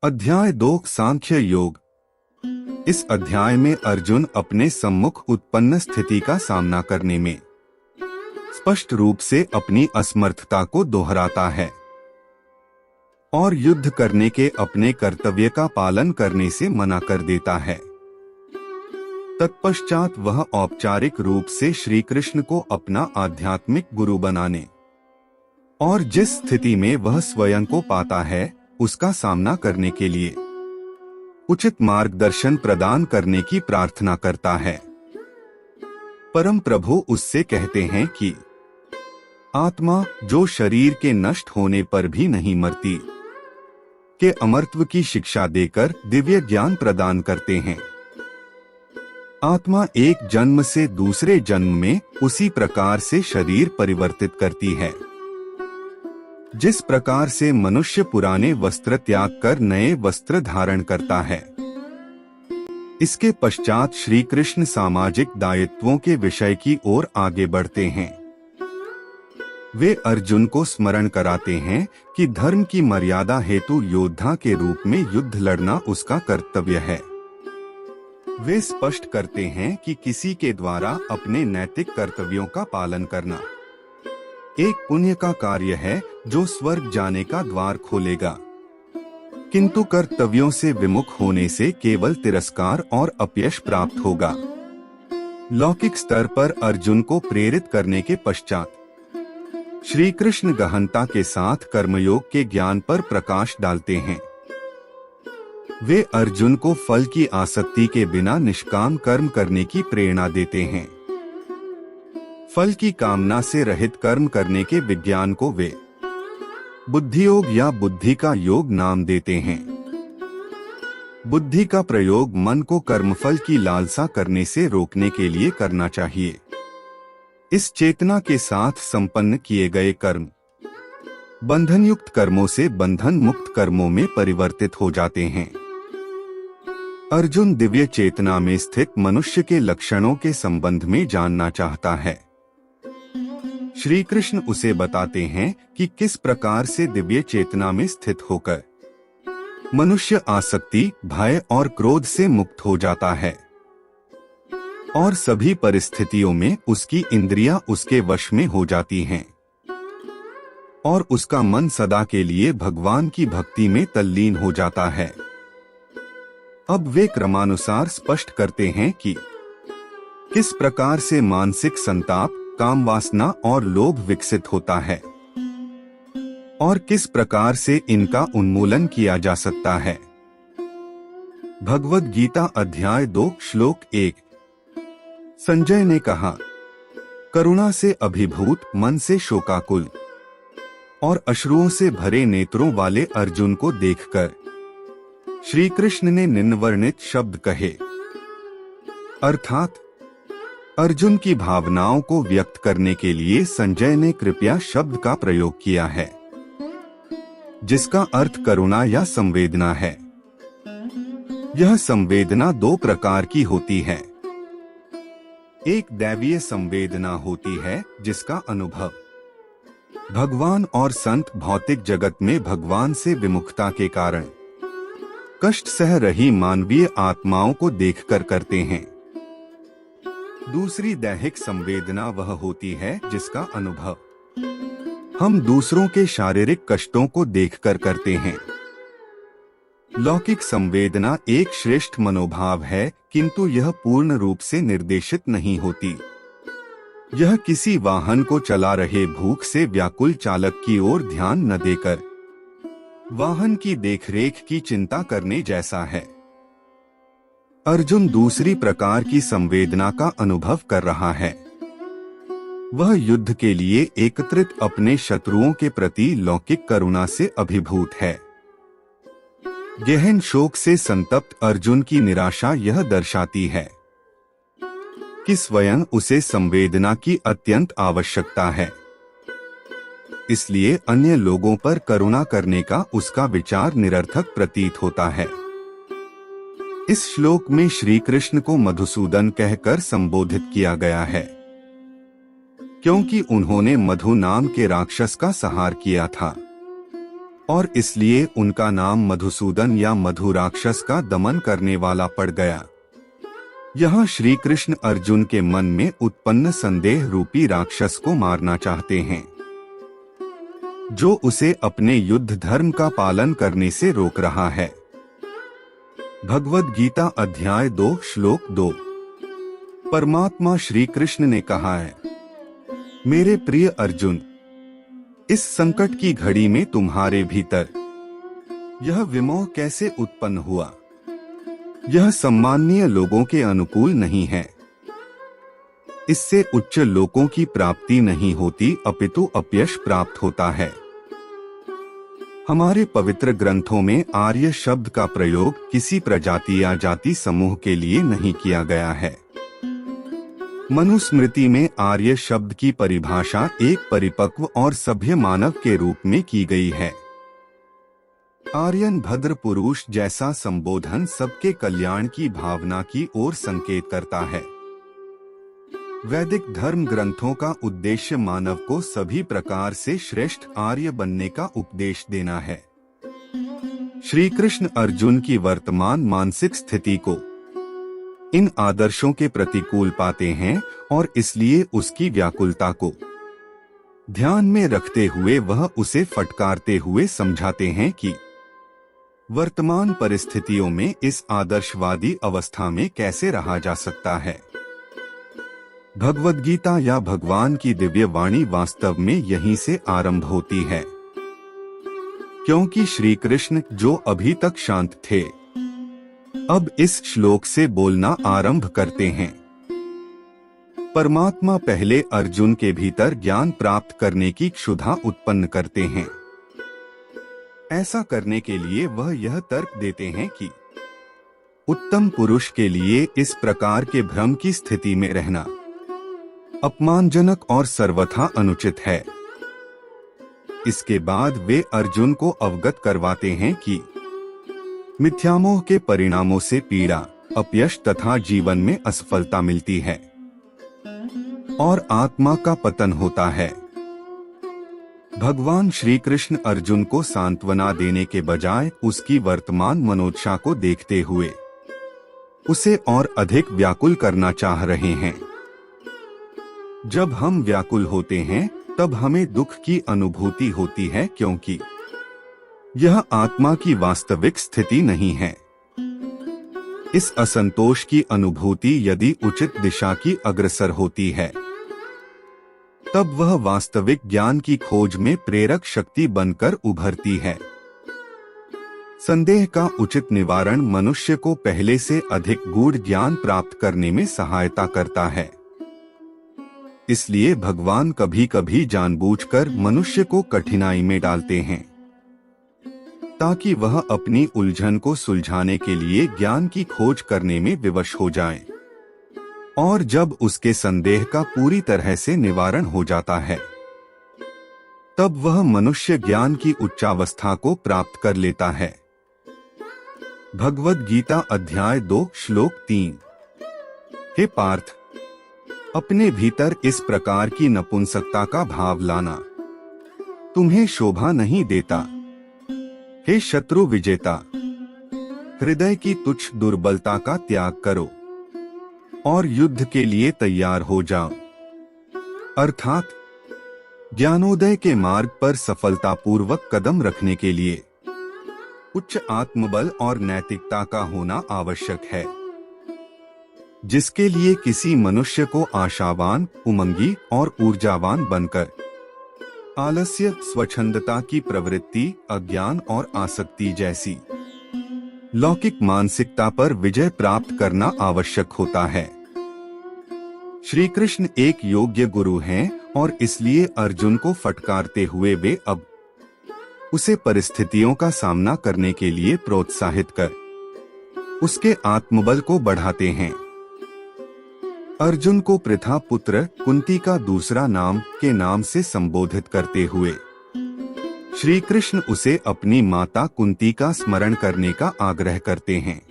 अध्याय 2 सांख्य योग। इस अध्याय में अर्जुन अपने सम्मुख उत्पन्न स्थिति का सामना करने में स्पष्ट रूप से अपनी असमर्थता को दोहराता है और युद्ध करने के अपने कर्तव्य का पालन करने से मना कर देता है। तत्पश्चात वह औपचारिक रूप से श्री कृष्ण को अपना आध्यात्मिक गुरु बनाने और जिस स्थिति में वह स्वयं को पाता है उसका सामना करने के लिए उचित मार्गदर्शन प्रदान करने की प्रार्थना करता है। परम प्रभु उससे कहते हैं कि आत्मा जो शरीर के नष्ट होने पर भी नहीं मरती, के अमरत्व की शिक्षा देकर दिव्य ज्ञान प्रदान करते हैं। आत्मा एक जन्म से दूसरे जन्म में उसी प्रकार से शरीर परिवर्तित करती है जिस प्रकार से मनुष्य पुराने वस्त्र त्याग कर नए वस्त्र धारण करता है। इसके पश्चात श्री कृष्ण सामाजिक दायित्वों के विषय की ओर आगे बढ़ते हैं। वे अर्जुन को स्मरण कराते हैं कि धर्म की मर्यादा हेतु योद्धा के रूप में युद्ध लड़ना उसका कर्तव्य है। वे स्पष्ट करते हैं कि किसी के द्वारा अपने नैतिक कर्तव्यों का पालन करना एक पुण्य का कार्य है जो स्वर्ग जाने का द्वार खोलेगा, किंतु कर्तव्यों से विमुख होने से केवल तिरस्कार और अपयश प्राप्त होगा। लौकिक स्तर पर अर्जुन को प्रेरित करने के पश्चात श्री कृष्ण गहनता के साथ कर्मयोग के ज्ञान पर प्रकाश डालते हैं। वे अर्जुन को फल की आसक्ति के बिना निष्काम कर्म करने की प्रेरणा देते हैं। फल की कामना से रहित कर्म करने के विज्ञान को वे बुद्धि योग या बुद्धि का योग नाम देते हैं। बुद्धि का प्रयोग मन को कर्मफल की लालसा करने से रोकने के लिए करना चाहिए। इस चेतना के साथ संपन्न किए गए कर्म बंधन युक्त कर्मों से बंधन मुक्त कर्मों में परिवर्तित हो जाते हैं। अर्जुन दिव्य चेतना में स्थित मनुष्य के लक्षणों के संबंध में जानना चाहता है। श्री कृष्ण उसे बताते हैं कि किस प्रकार से दिव्य चेतना में स्थित होकर मनुष्य आसक्ति, भय और क्रोध से मुक्त हो जाता है और सभी परिस्थितियों में उसकी इंद्रियां उसके वश में हो जाती हैं और उसका मन सदा के लिए भगवान की भक्ति में तल्लीन हो जाता है। अब वे क्रमानुसार स्पष्ट करते हैं कि किस प्रकार से मानसिक संताप, काम वासना और लोभ विकसित होता है और किस प्रकार से इनका उन्मूलन किया जा सकता है। भगवद गीता अध्याय 2 श्लोक 1। संजय ने कहा, करुणा से अभिभूत मन से शोकाकुल और अश्रुओं से भरे नेत्रों वाले अर्जुन को देखकर श्री कृष्ण ने निम्नवर्णित शब्द कहे, अर्थात अर्जुन की भावनाओं को व्यक्त करने के लिए संजय ने कृपया शब्द का प्रयोग किया है जिसका अर्थ करुणा या संवेदना है। यह संवेदना दो प्रकार की होती है। एक दैवीय संवेदना होती है जिसका अनुभव भगवान और संत भौतिक जगत में भगवान से विमुखता के कारण कष्ट सह रही मानवीय आत्माओं को देखकर करते हैं। दूसरी दैहिक संवेदना वह होती है जिसका अनुभव हम दूसरों के शारीरिक कष्टों को देखकर करते हैं। लौकिक संवेदना एक श्रेष्ठ मनोभाव है, किंतु यह पूर्ण रूप से निर्देशित नहीं होती। यह किसी वाहन को चला रहे भूख से व्याकुल चालक की ओर ध्यान न देकर वाहन की देखरेख की चिंता करने जैसा है। अर्जुन दूसरी प्रकार की संवेदना का अनुभव कर रहा है। वह युद्ध के लिए एकत्रित अपने शत्रुओं के प्रति लौकिक करुणा से अभिभूत है। गहन शोक से संतप्त अर्जुन की निराशा यह दर्शाती है कि स्वयं उसे संवेदना की अत्यंत आवश्यकता है। इसलिए अन्य लोगों पर करुणा करने का उसका विचार निरर्थक प्रतीत होता है। इस श्लोक में श्री कृष्ण को मधुसूदन कहकर संबोधित किया गया है, क्योंकि उन्होंने मधु नाम के राक्षस का संहार किया था। और इसलिए उनका नाम मधुसूदन या मधु राक्षस का दमन करने वाला पड़ गया। यहाँ श्री कृष्ण अर्जुन के मन में उत्पन्न संदेह रूपी राक्षस को मारना चाहते हैं, जो उसे अपने युद्ध धर्म का पालन करने से रोक रहा है। भगवद गीता अध्याय 2 श्लोक 2। परमात्मा श्री कृष्ण ने कहा है, मेरे प्रिय अर्जुन, इस संकट की घड़ी में तुम्हारे भीतर यह विमोह कैसे उत्पन्न हुआ? यह सम्माननीय लोगों के अनुकूल नहीं है। इससे उच्च लोकों की प्राप्ति नहीं होती, अपितु अपयश प्राप्त होता है। हमारे पवित्र ग्रंथों में आर्य शब्द का प्रयोग किसी प्रजाति या जाति समूह के लिए नहीं किया गया है। मनुस्मृति में आर्य शब्द की परिभाषा एक परिपक्व और सभ्य मानव के रूप में की गई है। आर्यन भद्र पुरुष जैसा संबोधन सबके कल्याण की भावना की ओर संकेत करता है। वैदिक धर्म ग्रंथों का उद्देश्य मानव को सभी प्रकार से श्रेष्ठ आर्य बनने का उपदेश देना है। श्री कृष्ण अर्जुन की वर्तमान मानसिक स्थिति को इन आदर्शों के प्रतिकूल पाते हैं और इसलिए उसकी व्याकुलता को ध्यान में रखते हुए वह उसे फटकारते हुए समझाते हैं कि वर्तमान परिस्थितियों में इस आदर्शवादी अवस्था में कैसे रहा जा सकता है। भगवद गीता या भगवान की दिव्य वाणी वास्तव में यहीं से आरंभ होती है, क्योंकि श्री कृष्ण जो अभी तक शांत थे, अब इस श्लोक से बोलना आरंभ करते हैं। परमात्मा पहले अर्जुन के भीतर ज्ञान प्राप्त करने की क्षुधा उत्पन्न करते हैं। ऐसा करने के लिए वह यह तर्क देते हैं कि उत्तम पुरुष के लिए इस प्रकार के भ्रम की स्थिति में रहना अपमानजनक और सर्वथा अनुचित है। इसके बाद वे अर्जुन को अवगत करवाते हैं कि मिथ्यामोह के परिणामों से पीड़ा, अपयश तथा जीवन में असफलता मिलती है और आत्मा का पतन होता है। भगवान श्री कृष्ण अर्जुन को सांत्वना देने के बजाय उसकी वर्तमान मनोदशा को देखते हुए उसे और अधिक व्याकुल करना चाह रहे हैं। जब हम व्याकुल होते हैं तब हमें दुख की अनुभूति होती है, क्योंकि यह आत्मा की वास्तविक स्थिति नहीं है। इस असंतोष की अनुभूति यदि उचित दिशा की अग्रसर होती है, तब वह वास्तविक ज्ञान की खोज में प्रेरक शक्ति बनकर उभरती है। संदेह का उचित निवारण मनुष्य को पहले से अधिक गूढ़ ज्ञान प्राप्त करने में सहायता करता है। इसलिए भगवान कभी कभी जानबूझकर मनुष्य को कठिनाई में डालते हैं, ताकि वह अपनी उलझन को सुलझाने के लिए ज्ञान की खोज करने में विवश हो जाए। और जब उसके संदेह का पूरी तरह से निवारण हो जाता है, तब वह मनुष्य ज्ञान की उच्चावस्था को प्राप्त कर लेता है। भगवद गीता अध्याय 2 श्लोक 3। हे पार्थ, अपने भीतर इस प्रकार की नपुंसकता का भाव लाना तुम्हें शोभा नहीं देता। हे शत्रु विजेता, हृदय की तुच्छ दुर्बलता का त्याग करो और युद्ध के लिए तैयार हो जाओ। अर्थात ज्ञानोदय के मार्ग पर सफलतापूर्वक कदम रखने के लिए उच्च आत्मबल और नैतिकता का होना आवश्यक है, जिसके लिए किसी मनुष्य को आशावान, उमंगी और ऊर्जावान बनकर आलस्य, स्वच्छंदता की प्रवृत्ति, अज्ञान और आसक्ति जैसी लौकिक मानसिकता पर विजय प्राप्त करना आवश्यक होता है। श्री कृष्ण एक योग्य गुरु हैं और इसलिए अर्जुन को फटकारते हुए वे अब उसे परिस्थितियों का सामना करने के लिए प्रोत्साहित कर उसके आत्मबल को बढ़ाते हैं। अर्जुन को पृथा पुत्र, कुंती का दूसरा नाम के नाम से संबोधित करते हुए श्री कृष्ण उसे अपनी माता कुंती का स्मरण करने का आग्रह करते हैं।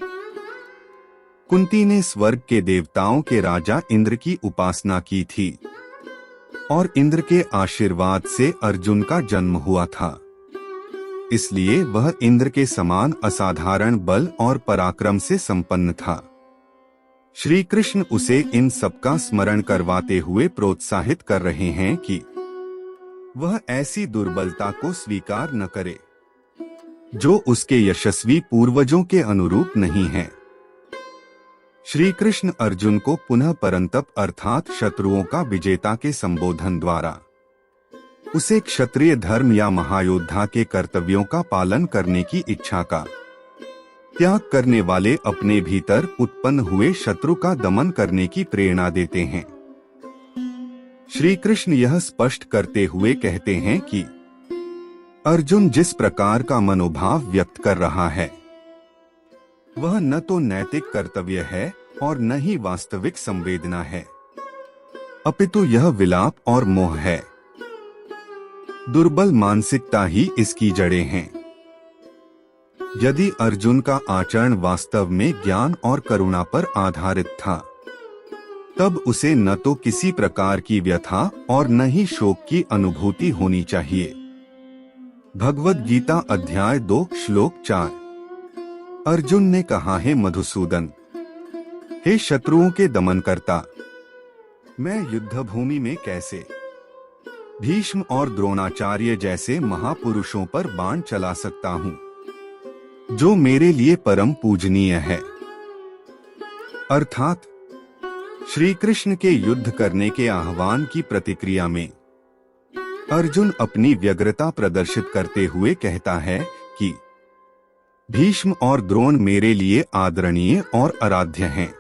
कुंती ने स्वर्ग के देवताओं के राजा इंद्र की उपासना की थी और इंद्र के आशीर्वाद से अर्जुन का जन्म हुआ था। इसलिए वह इंद्र के समान असाधारण बल और पराक्रम से संपन्न था। श्री कृष्ण उसे इन सबका स्मरण करवाते हुए प्रोत्साहित कर रहे हैं कि वह ऐसी दुर्बलता को स्वीकार न करे जो उसके यशस्वी पूर्वजों के अनुरूप नहीं है। श्री कृष्ण अर्जुन को पुनः परंतप अर्थात शत्रुओं का विजेता के संबोधन द्वारा उसे क्षत्रिय धर्म या महायोद्धा के कर्तव्यों का पालन करने की इच्छा का त्याग करने वाले अपने भीतर उत्पन्न हुए शत्रु का दमन करने की प्रेरणा देते हैं। श्री कृष्ण यह स्पष्ट करते हुए कहते हैं कि अर्जुन जिस प्रकार का मनोभाव व्यक्त कर रहा है वह न तो नैतिक कर्तव्य है और न ही वास्तविक संवेदना है, अपितु यह विलाप और मोह है। दुर्बल मानसिकता ही इसकी जड़ें हैं। यदि अर्जुन का आचरण वास्तव में ज्ञान और करुणा पर आधारित था तब उसे न तो किसी प्रकार की व्यथा और न ही शोक की अनुभूति होनी चाहिए। भगवद गीता अध्याय 2 श्लोक 4। अर्जुन ने कहा है मधुसूदन, हे शत्रुओं के दमन करता, मैं युद्ध भूमि में कैसे भीष्म और द्रोणाचार्य जैसे महापुरुषों पर बाण चला सकता हूँ जो मेरे लिए परम पूजनीय है। अर्थात श्री कृष्ण के युद्ध करने के आह्वान की प्रतिक्रिया में अर्जुन अपनी व्यग्रता प्रदर्शित करते हुए कहता है कि भीष्म और द्रोण मेरे लिए आदरणीय और आराध्य हैं।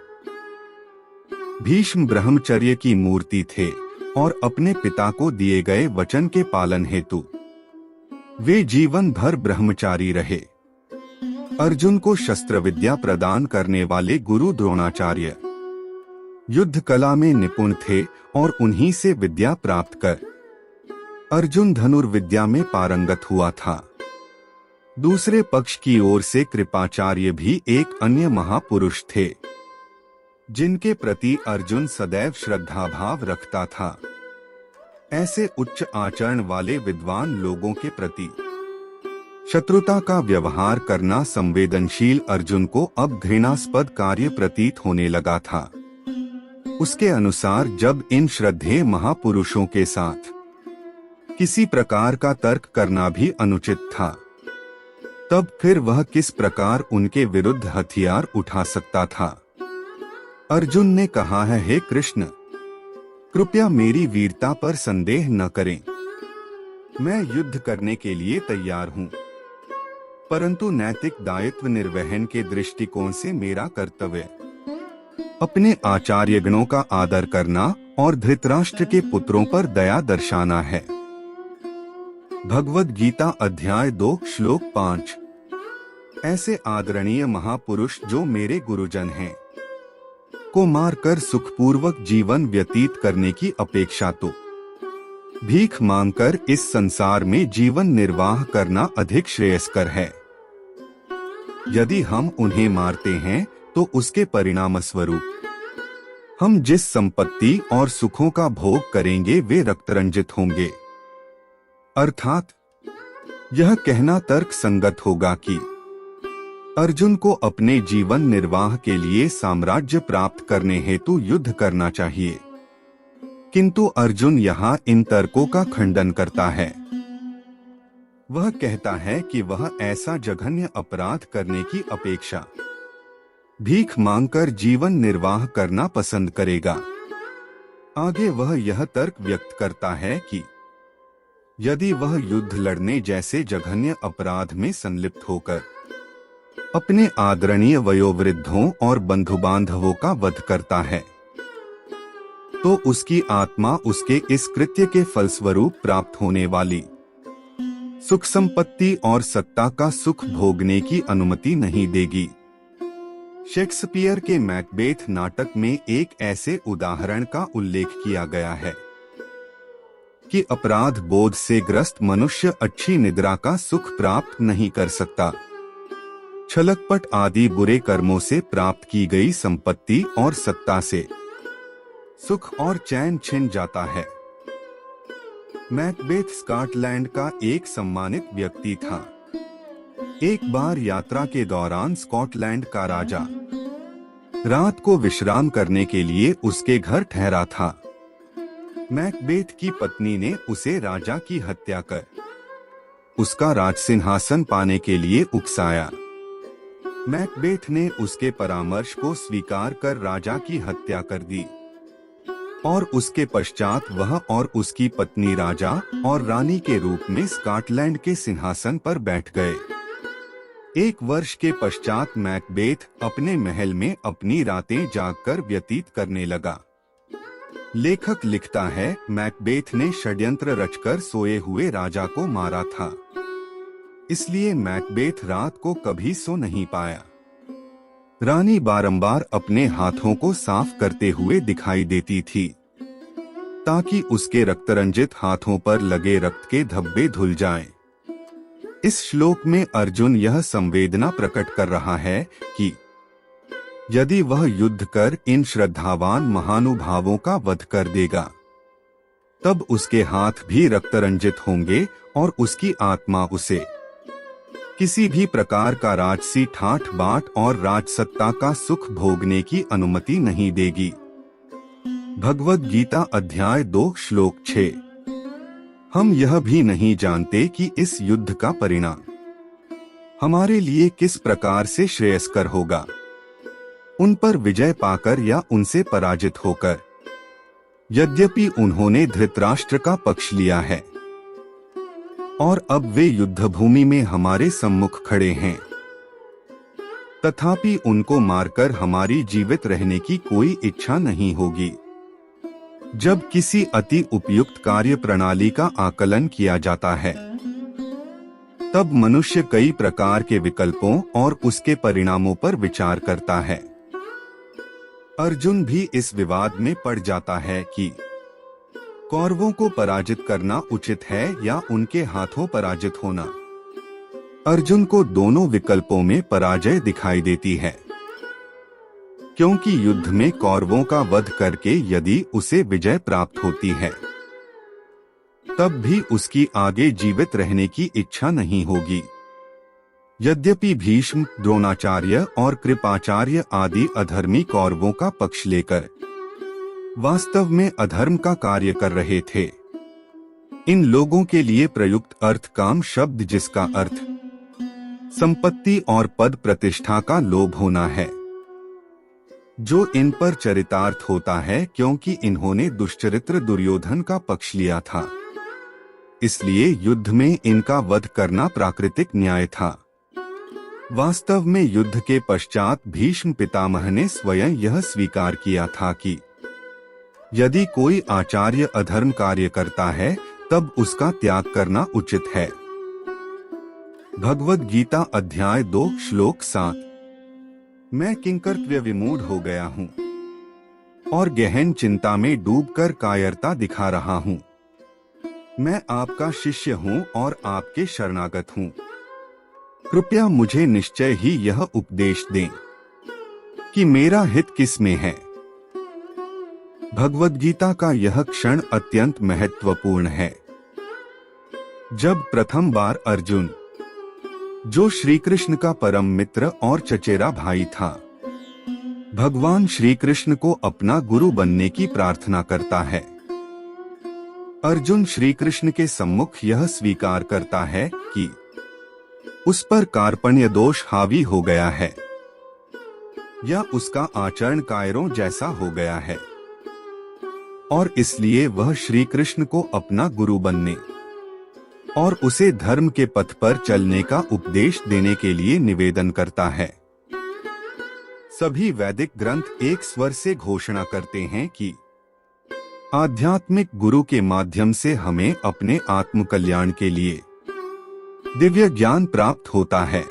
भीष्म ब्रह्मचर्य की मूर्ति थे और अपने पिता को दिए गए वचन के पालन हेतु वे जीवन भर ब्रह्मचारी रहे। अर्जुन को शस्त्र विद्या प्रदान करने वाले गुरु द्रोणाचार्य युद्ध कला में निपुण थे और उन्हीं से विद्या प्राप्त कर अर्जुन धनुर्विद्या में पारंगत हुआ था। दूसरे पक्ष की ओर से कृपाचार्य भी एक अन्य महापुरुष थे जिनके प्रति अर्जुन सदैव श्रद्धा भाव रखता था। ऐसे उच्च आचरण वाले विद्वान लोगों के प्रति शत्रुता का व्यवहार करना संवेदनशील अर्जुन को अब घृणास्पद कार्य प्रतीत होने लगा था। उसके अनुसार जब इन श्रद्धेय महापुरुषों के साथ किसी प्रकार का तर्क करना भी अनुचित था तब फिर वह किस प्रकार उनके विरुद्ध हथियार उठा सकता था। अर्जुन ने कहा है, हे कृष्ण, कृपया मेरी वीरता पर संदेह न करें। मैं युद्ध करने के लिए तैयार हूँ, परंतु नैतिक दायित्व निर्वहन के दृष्टिकोण से मेरा कर्तव्य अपने आचार्यगणों का आदर करना और धृतराष्ट्र के पुत्रों पर दया दर्शाना है। भगवद गीता अध्याय 2 श्लोक 5। ऐसे आदरणीय महापुरुष जो मेरे गुरुजन हैं को मारकर सुखपूर्वक जीवन व्यतीत करने की अपेक्षा तो भीख मांगकर इस संसार में जीवन निर्वाह करना अधिक श्रेयस्कर है। यदि हम उन्हें मारते हैं तो उसके परिणाम स्वरूप हम जिस संपत्ति और सुखों का भोग करेंगे वे रक्तरंजित होंगे। अर्थात यह कहना तर्क संगत होगा कि अर्जुन को अपने जीवन निर्वाह के लिए साम्राज्य प्राप्त करने हेतु युद्ध करना चाहिए, किंतु अर्जुन यहाँ इन तर्कों का खंडन करता है। वह कहता है कि वह ऐसा जघन्य अपराध करने की अपेक्षा भीख मांगकर जीवन निर्वाह करना पसंद करेगा। आगे वह यह तर्क व्यक्त करता है कि यदि वह युद्ध लड़ने जैसे जघन्य अपराध में संलिप्त होकर अपने आदरणीय वयोवृद्धों और बंधु बांधवों का वध करता है तो उसकी आत्मा उसके इस कृत्य के फलस्वरूप प्राप्त होने वाली सुख संपत्ति और सत्ता का सुख भोगने की अनुमति नहीं देगी। शेक्सपियर के मैकबेथ नाटक में एक ऐसे उदाहरण का उल्लेख किया गया है कि अपराध बोध से ग्रस्त मनुष्य अच्छी निद्रा का सुख प्राप्त नहीं कर सकता। छलकपट आदि बुरे कर्मों से प्राप्त की गई संपत्ति और सत्ता से सुख और चैन छिन जाता है। मैकबेथ स्कॉटलैंड का एक सम्मानित व्यक्ति था। एक बार यात्रा के दौरान स्कॉटलैंड का राजा रात को विश्राम करने के लिए उसके घर ठहरा था। मैकबेथ की पत्नी ने उसे राजा की हत्या कर उसका राजसिंहासन पाने के लिए उकसाया। मैकबेथ ने उसके परामर्श को स्वीकार कर राजा की हत्या कर दी और उसके पश्चात वह और उसकी पत्नी राजा और रानी के रूप में स्कॉटलैंड के सिंहासन पर बैठ गए। 1 वर्ष के पश्चात मैकबेथ अपने महल में अपनी रातें जागकर व्यतीत करने लगा। लेखक लिखता है, मैकबेथ ने षड्यंत्र रचकर सोए हुए राजा को मारा था, इसलिए मैकबेथ रात को कभी सो नहीं पाया। रानी बारंबार अपने हाथों को साफ करते हुए दिखाई देती थी ताकि उसके रक्तरंजित हाथों पर लगे रक्त के धब्बे धुल जाएं। इस श्लोक में अर्जुन यह संवेदना प्रकट कर रहा है कि यदि वह युद्ध कर इन श्रद्धावान महानुभावों का वध कर देगा, तब उसके हाथ भी रक्तरंजित होंगे और उसकी आत्मा उसे किसी भी प्रकार का राजसी ठाठ बाट और राजसत्ता का सुख भोगने की अनुमति नहीं देगी। भगवद गीता अध्याय 2 श्लोक 6। हम यह भी नहीं जानते कि इस युद्ध का परिणाम हमारे लिए किस प्रकार से श्रेयस्कर होगा, उन पर विजय पाकर या उनसे पराजित होकर। यद्यपि उन्होंने धृतराष्ट्र का पक्ष लिया है और अब वे युद्धभूमि में हमारे सम्मुख खड़े हैं, तथापि उनको मारकर हमारी जीवित रहने की कोई इच्छा नहीं होगी। जब किसी अति उपयुक्त कार्य प्रणाली का आकलन किया जाता है, तब मनुष्य कई प्रकार के विकल्पों और उसके परिणामों पर विचार करता है। अर्जुन भी इस विवाद में पड़ जाता है कि कौरवों को पराजित करना उचित है या उनके हाथों पराजित होना। अर्जुन को दोनों विकल्पों में पराजय दिखाई देती है, क्योंकि युद्ध में कौरवों का वध करके यदि उसे विजय प्राप्त होती है, तब भी उसकी आगे जीवित रहने की इच्छा नहीं होगी। यद्यपि भीष्म, द्रोणाचार्य और कृपाचार्य आदि अधर्मी कौरवों का पक्ष लेकर वास्तव में अधर्म का कार्य कर रहे थे, इन लोगों के लिए प्रयुक्त अर्थ काम शब्द, जिसका अर्थ संपत्ति और पद प्रतिष्ठा का लोभ होना है, जो इन पर चरितार्थ होता है क्योंकि इन्होंने दुष्चरित्र दुर्योधन का पक्ष लिया था, इसलिए युद्ध में इनका वध करना प्राकृतिक न्याय था। वास्तव में युद्ध के पश्चात भीष्म पितामह ने स्वयं यह स्वीकार किया था कि यदि कोई आचार्य अधर्म कार्य करता है, तब उसका त्याग करना उचित है। भगवद गीता अध्याय 2 श्लोक 7। मैं किंकर्तव्य विमूढ़ हो गया हूँ और गहन चिंता में डूबकर कायरता दिखा रहा हूँ। मैं आपका शिष्य हूँ और आपके शरणागत हूँ। कृपया मुझे निश्चय ही यह उपदेश दें कि मेरा हित किस में है। भगवद गीता का यह क्षण अत्यंत महत्वपूर्ण है, जब प्रथम बार अर्जुन, जो श्री कृष्ण का परम मित्र और चचेरा भाई था, भगवान श्री कृष्ण को अपना गुरु बनने की प्रार्थना करता है। अर्जुन श्री कृष्ण के सम्मुख यह स्वीकार करता है कि उस पर कार्पण्य दोष हावी हो गया है या उसका आचरण कायरों जैसा हो गया है, और इसलिए वह श्री कृष्ण को अपना गुरु बनने और उसे धर्म के पथ पर चलने का उपदेश देने के लिए निवेदन करता है। सभी वैदिक ग्रंथ एक स्वर से घोषणा करते हैं कि आध्यात्मिक गुरु के माध्यम से हमें अपने आत्म कल्याण के लिए दिव्य ज्ञान प्राप्त होता है।